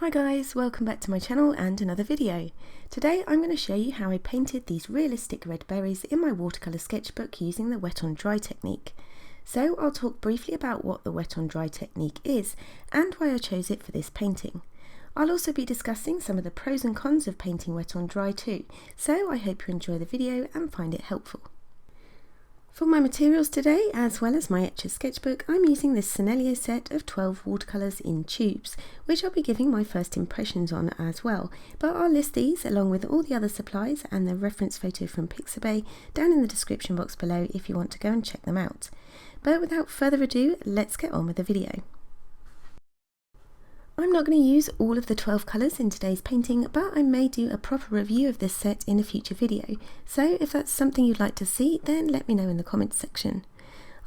Hi guys, welcome back to my channel and another video. Today I'm going to show you how I painted these realistic red berries in my watercolour sketchbook using the wet on dry technique. So I'll talk briefly about what the wet on dry technique is and why I chose it for this painting. I'll also be discussing some of the pros and cons of painting wet on dry too, so I hope you enjoy the video and find it helpful. For my materials today, as well as my Etchr sketchbook, I'm using this Sennelier set of 12 watercolours in tubes, which I'll be giving my first impressions on as well, but I'll list these along with all the other supplies and the reference photo from Pixabay down in the description box below if you want to go and check them out. But without further ado, let's get on with the video. I'm not going to use all of the 12 colours in today's painting, but I may do a proper review of this set in a future video, so if that's something you'd like to see, then let me know in the comments section.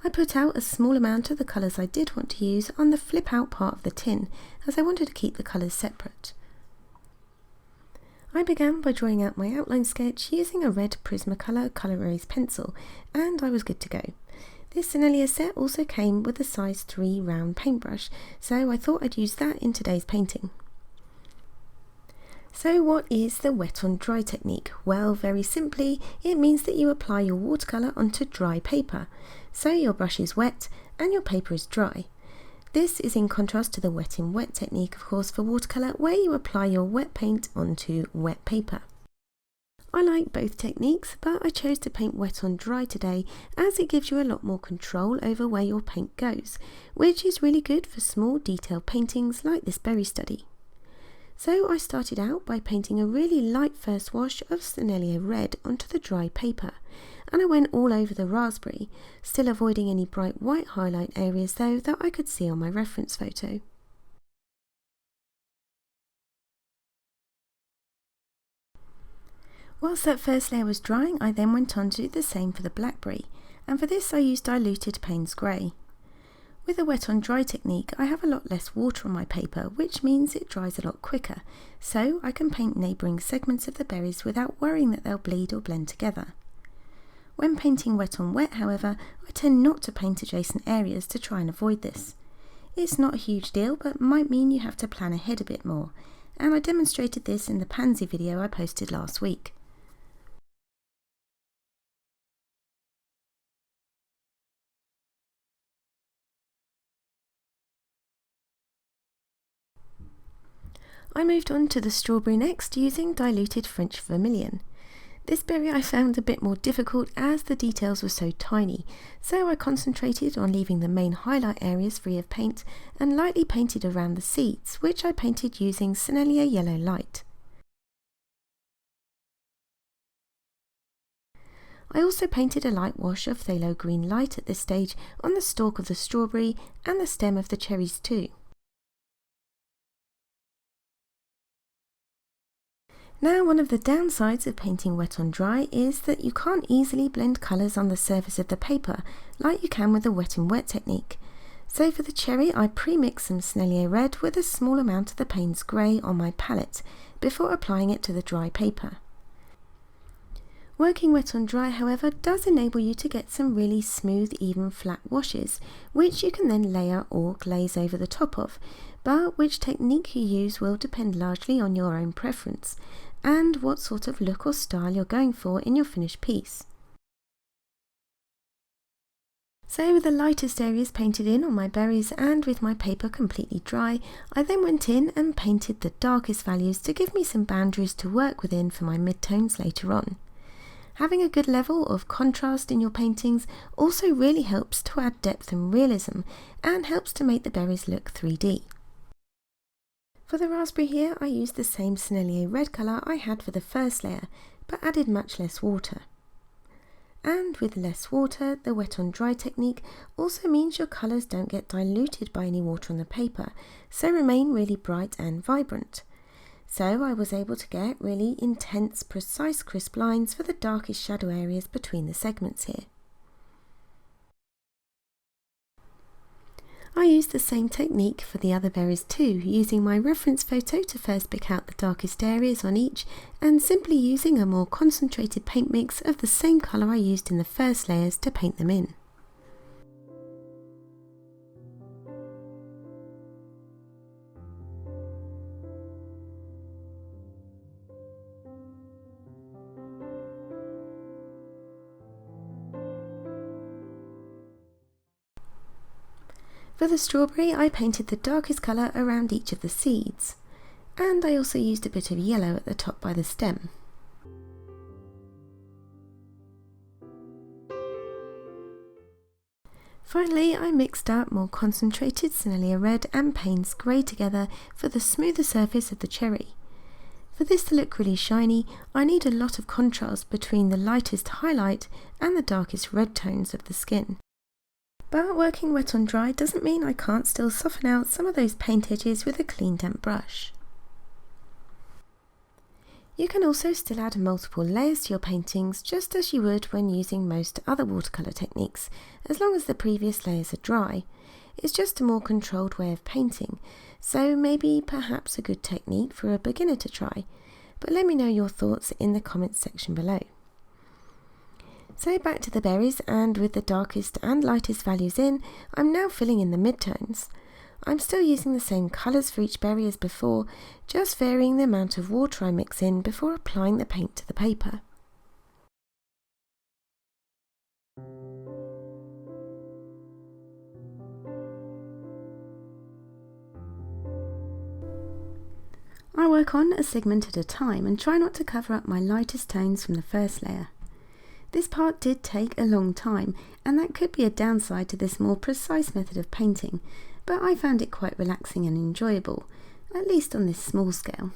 I put out a small amount of the colours I did want to use on the flip out part of the tin, as I wanted to keep the colours separate. I began by drawing out my outline sketch using a red Prismacolor Col-erase pencil, and I was good to go. This Sennelier set also came with a size 3 round paintbrush, so I thought I'd use that in today's painting. So what is the wet on dry technique? Well, very simply, it means that you apply your watercolour onto dry paper. So your brush is wet and your paper is dry. This is in contrast to the wet in wet technique, of course, for watercolour, where you apply your wet paint onto wet paper. I like both techniques, but I chose to paint wet on dry today as it gives you a lot more control over where your paint goes, which is really good for small detailed paintings like this berry study. So I started out by painting a really light first wash of Sennelier red onto the dry paper, and I went all over the raspberry, still avoiding any bright white highlight areas though that I could see on my reference photo. Whilst that first layer was drying, I then went on to do the same for the blackberry, and for this I used diluted Payne's grey. With the wet on dry technique, I have a lot less water on my paper, which means it dries a lot quicker, so I can paint neighbouring segments of the berries without worrying that they'll bleed or blend together. When painting wet on wet, however, I tend not to paint adjacent areas to try and avoid this. It's not a huge deal, but might mean you have to plan ahead a bit more, and I demonstrated this in the pansy video I posted last week. I moved on to the strawberry next using diluted French vermilion. This berry I found a bit more difficult as the details were so tiny, so I concentrated on leaving the main highlight areas free of paint and lightly painted around the seeds, which I painted using Sennelier yellow light. I also painted a light wash of phthalo green light at this stage on the stalk of the strawberry and the stem of the cherries too. Now, one of the downsides of painting wet on dry is that you can't easily blend colours on the surface of the paper like you can with the wet in wet technique. So for the cherry, I pre-mixed some Sennelier red with a small amount of the Payne's grey on my palette before applying it to the dry paper. Working wet on dry, however, does enable you to get some really smooth, even flat washes, which you can then layer or glaze over the top of, but which technique you use will depend largely on your own preference and what sort of look or style you're going for in your finished piece. So with the lightest areas painted in on my berries and with my paper completely dry, I then went in and painted the darkest values to give me some boundaries to work within for my midtones later on. Having a good level of contrast in your paintings also really helps to add depth and realism and helps to make the berries look 3D. For the raspberry here, I used the same Sennelier red colour I had for the first layer, but added much less water. And with less water, the wet on dry technique also means your colours don't get diluted by any water on the paper, so remain really bright and vibrant. So I was able to get really intense, precise crisp lines for the darkest shadow areas between the segments here. I used the same technique for the other berries too, using my reference photo to first pick out the darkest areas on each and simply using a more concentrated paint mix of the same colour I used in the first layers to paint them in. For the strawberry, I painted the darkest colour around each of the seeds, and I also used a bit of yellow at the top by the stem. Finally, I mixed up more concentrated Sennelier red and Payne's grey together for the smoother surface of the cherry. For this to look really shiny, I need a lot of contrast between the lightest highlight and the darkest red tones of the skin. But working wet on dry doesn't mean I can't still soften out some of those paint edges with a clean damp brush. You can also still add multiple layers to your paintings just as you would when using most other watercolour techniques, as long as the previous layers are dry. It's just a more controlled way of painting, so maybe perhaps a good technique for a beginner to try, but let me know your thoughts in the comments section below. So back to the berries, and with the darkest and lightest values in, I'm now filling in the midtones. I'm still using the same colours for each berry as before, just varying the amount of water I mix in before applying the paint to the paper. I work on a segment at a time and try not to cover up my lightest tones from the first layer. This part did take a long time, and that could be a downside to this more precise method of painting, but I found it quite relaxing and enjoyable, at least on this small scale.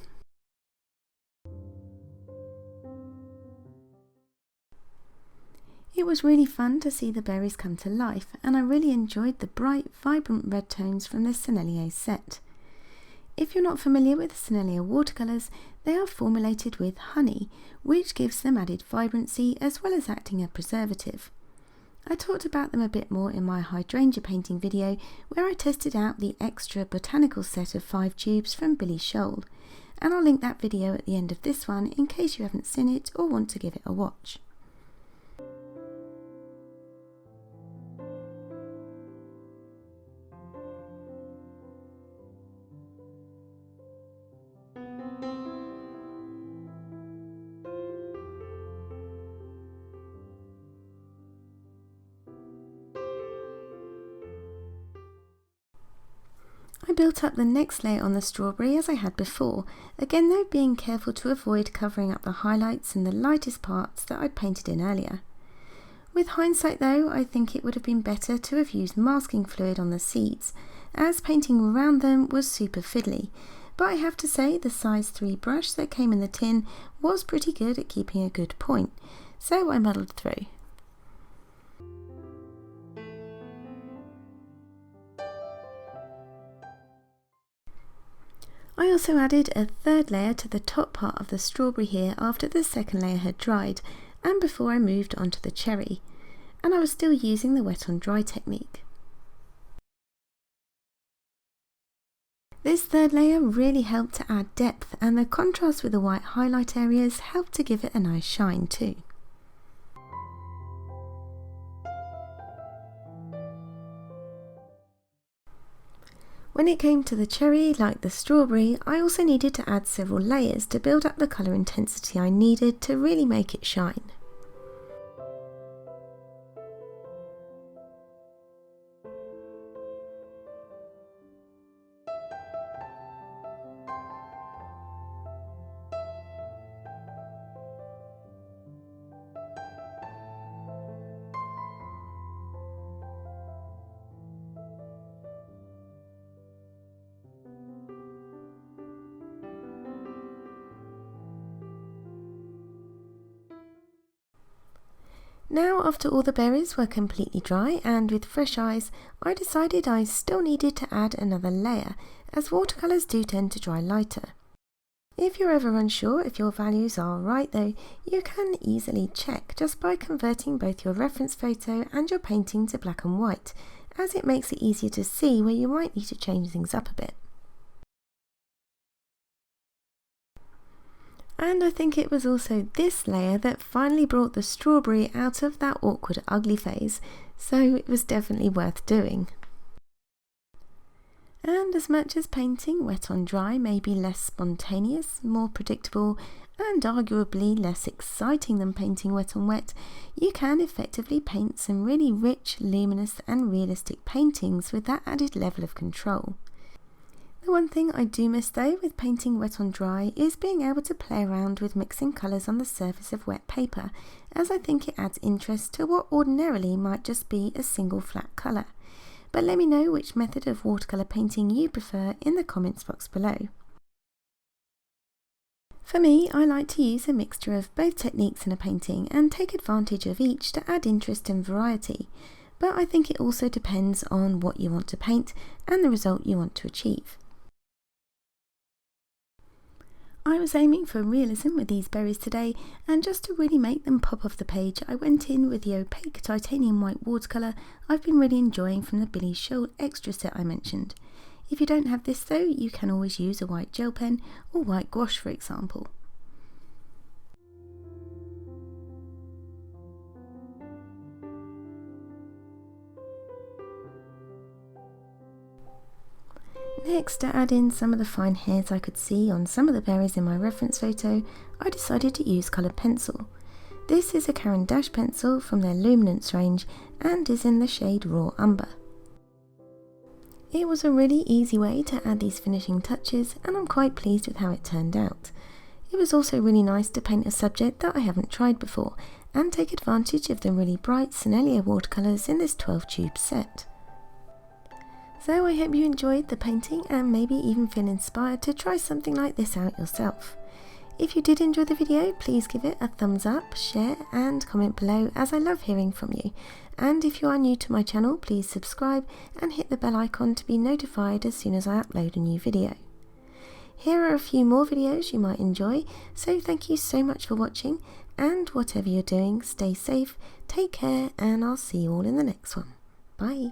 It was really fun to see the berries come to life, and I really enjoyed the bright, vibrant red tones from this Sennelier set. If you're not familiar with Sennelier watercolours, they are formulated with honey, which gives them added vibrancy as well as acting as a preservative. I talked about them a bit more in my hydrangea painting video, where I tested out the Etchr botanical set of 5 tubes from Billy Scholl, and I'll link that video at the end of this one in case you haven't seen it or want to give it a watch. I built up the next layer on the strawberry as I had before, again though being careful to avoid covering up the highlights and the lightest parts that I'd painted in earlier. With hindsight though, I think it would have been better to have used masking fluid on the seeds, as painting around them was super fiddly, but I have to say the size 3 brush that came in the tin was pretty good at keeping a good point, so I muddled through. I also added a third layer to the top part of the strawberry here after the second layer had dried and before I moved on to the cherry, and I was still using the wet on dry technique. This third layer really helped to add depth, and the contrast with the white highlight areas helped to give it a nice shine too. When it came to the cherry, like the strawberry, I also needed to add several layers to build up the colour intensity I needed to really make it shine. Now, after all the berries were completely dry and with fresh eyes, I decided I still needed to add another layer, as watercolours do tend to dry lighter. If you're ever unsure if your values are right though, you can easily check just by converting both your reference photo and your painting to black and white, as it makes it easier to see where you might need to change things up a bit. And I think it was also this layer that finally brought the strawberry out of that awkward ugly phase, so it was definitely worth doing. And as much as painting wet on dry may be less spontaneous, more predictable, and arguably less exciting than painting wet on wet, you can effectively paint some really rich, luminous and realistic paintings with that added level of control. The one thing I do miss though with painting wet on dry is being able to play around with mixing colours on the surface of wet paper, as I think it adds interest to what ordinarily might just be a single flat colour. But let me know which method of watercolour painting you prefer in the comments box below. For me, I like to use a mixture of both techniques in a painting and take advantage of each to add interest and variety, but I think it also depends on what you want to paint and the result you want to achieve. I was aiming for realism with these berries today, and just to really make them pop off the page, I went in with the opaque titanium white watercolour I've been really enjoying from the Billy Scholl Etchr set I mentioned. If you don't have this though, you can always use a white gel pen or white gouache for example. Next, to add in some of the fine hairs I could see on some of the berries in my reference photo, I decided to use coloured pencil. This is a Caran D'ache pencil from their Luminance range and is in the shade Raw Umber. It was a really easy way to add these finishing touches, and I'm quite pleased with how it turned out. It was also really nice to paint a subject that I haven't tried before and take advantage of the really bright Sennelier watercolours in this 12 tube set. So I hope you enjoyed the painting and maybe even feel inspired to try something like this out yourself. If you did enjoy the video, please give it a thumbs up, share and comment below, as I love hearing from you. And if you are new to my channel, please subscribe and hit the bell icon to be notified as soon as I upload a new video. Here are a few more videos you might enjoy, so thank you so much for watching, and whatever you're doing, stay safe, take care, and I'll see you all in the next one. Bye!